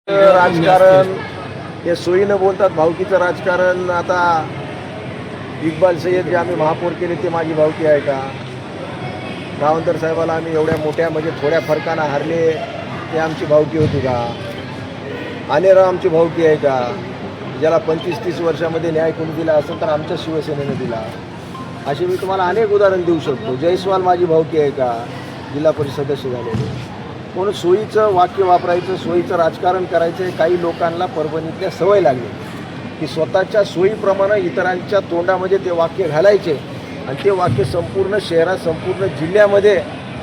राजकारण हे सोयीनं बोलतात, भावकीचं राजकारण. आता इक्बाल सय्यद जे आम्ही महापौर केले ते माझी भावकी आहे का? गावंतर साहेबाला आम्ही एवढ्या मोठ्या म्हणजे थोड्या फरकानं हारले ते आमची भावकी होती का? आनेराव आमची भावकी आहे का? ज्याला 25-30 वर्षामध्ये न्याय कोणी दिला असेल तर आमच्या शिवसेनेने दिला. अशी मी तुम्हाला अनेक उदाहरण देऊ शकतो. जयस्वाल माझी भावकी आहे का? जिल्हा परिषद सदस्य झालेले. म्हणून सोयीचं वाक्य वापरायचं, सोयीचं राजकारण करायचं. काही लोकांना परभणीतल्या सवय लागली की स्वतःच्या सोयीप्रमाणे इतरांच्या तोंडामध्ये ते वाक्य घालायचे आणि ते वाक्य संपूर्ण शहरात, संपूर्ण जिल्ह्यामध्ये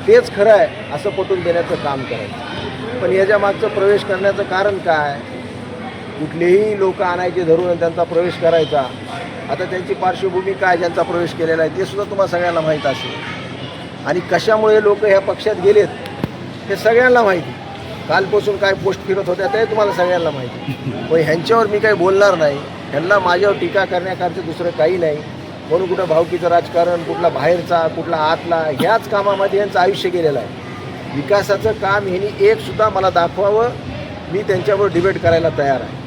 तेच खरं आहे असं पटवून देण्याचं काम करायचं. पण याच्या मागचं प्रवेश करण्याचं कारण काय? कुठलेही लोक आणायचे धरून त्यांचा प्रवेश करायचा. आता त्यांची पार्श्वभूमी काय, ज्यांचा प्रवेश केलेला आहे ते सुद्धा तुम्हाला सगळ्यांना माहीत असेल. आणि कशामुळे लोक ह्या पक्षात गेलेत हे सगळ्यांना माहिती. कालपासून काय पोस्ट फिरत होत्या ते तुम्हाला सगळ्यांना माहिती. पण ह्यांच्यावर मी काही बोलणार नाही. ह्यांना माझ्यावर टीका करण्याकारचं दुसरं काही नाही. म्हणून कुठं भावकीचं राजकारण, कुठला बाहेरचा, कुठला आतला, ह्याच कामामध्ये यांचं आयुष्य गेलेलं आहे. विकासाचं काम ह्यांनी एकसुद्धा मला दाखवावं, मी त्यांच्यावर डिबेट करायला तयार आहे.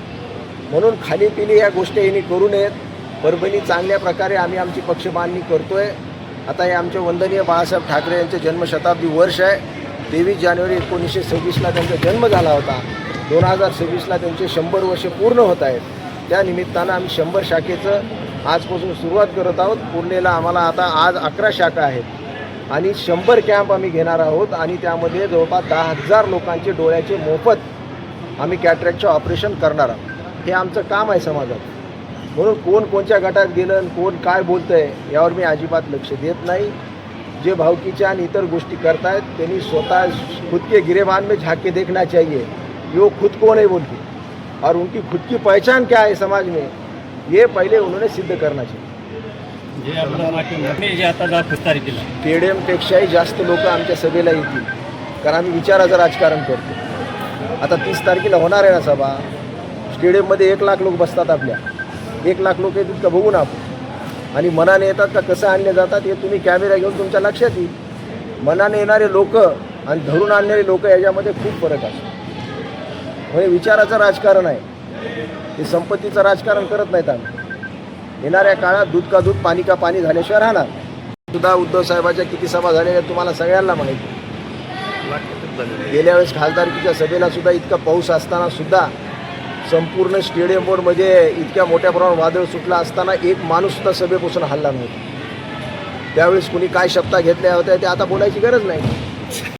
म्हणून खालीपिली या गोष्टी यांनी करू नयेत. परभणी चांगल्या प्रकारे आम्ही आमची पक्षबांधणी करतो आहे. आता हे आमचे वंदनीय बाळासाहेब ठाकरे यांचे जन्मशताब्दी वर्ष आहे. 23 जानेवारी 1926ला त्यांचा जन्म झाला होता. 2026ला त्यांचे 100 वर्ष पूर्ण होत आहेत. त्या निमित्तानं आम्ही 100 शाखेचं आजपासून सुरुवात करत आहोत. पूर्णेला आम्हाला आता आज 11 शाखा आहेत आणि 100 कॅम्प आम्ही घेणार आहोत आणि त्यामध्ये जवळपास 10,000 लोकांचे डोळ्याचे मोफत आम्ही कॅटरॅक्टचे ऑपरेशन करणार आहोत. हे आमचं काम आहे समाजात. म्हणून कोण कोणत्या गटात गेलं आणि कोण काय बोलतं आहे यावर मी अजिबात लक्ष देत नाही. जे भावकीच्या आणि इतर गोष्टी करतायत त्यांनी स्वतः खुद के गिरेबान में झाँक के देखना चाहिए वो खुद को नहीं बोलती और उनकी खुद की पहचान क्या है समाज में ये पहले उन्होंने सिद्ध करना चाहिए. स्टेडियमपेक्षाही जास्त लोक आमच्या सभेला येतील कारण आम्ही विचाराचं राजकारण करतो. आता 30 तारखेला होणार आहे ना सभा. स्टेडियममध्ये 1 लाख लोक बसतात. आपल्या 1 लाख लोक येतील का बघू ना आपण. आणि मनाने येतात का कसं आणले जातात हे तुम्ही कॅमेरा घेऊन तुमच्या लक्षात येईल. मनाने येणारे लोक आणि धरून आणणारे लोक याच्यामध्ये खूप फरक असतो. म्हणजे विचाराचं राजकारण आहे, हे संपत्तीचं राजकारण करत नाहीत आम्ही. येणाऱ्या काळात दूध का दूध पाणी का पाणी झाल्याशिवाय राहणार सुद्धा. उद्धव साहेबाच्या किती सभा झालेल्या तुम्हाला सगळ्यांना माहिती. गेल्या वेळेस खासदारकीच्या सभेला सुद्धा इतका पाऊस असताना सुद्धा संपूर्ण स्टेडियम बोर्डमध्ये इतक्या मोठ्या प्रमाणात वादळ सुटला असताना एक माणूससुद्धा सभेपासून हल्ला नव्हता. त्यावेळेस कुणी काय शब्द घेतल्या होत्या ते आता बोलायची गरज नाही.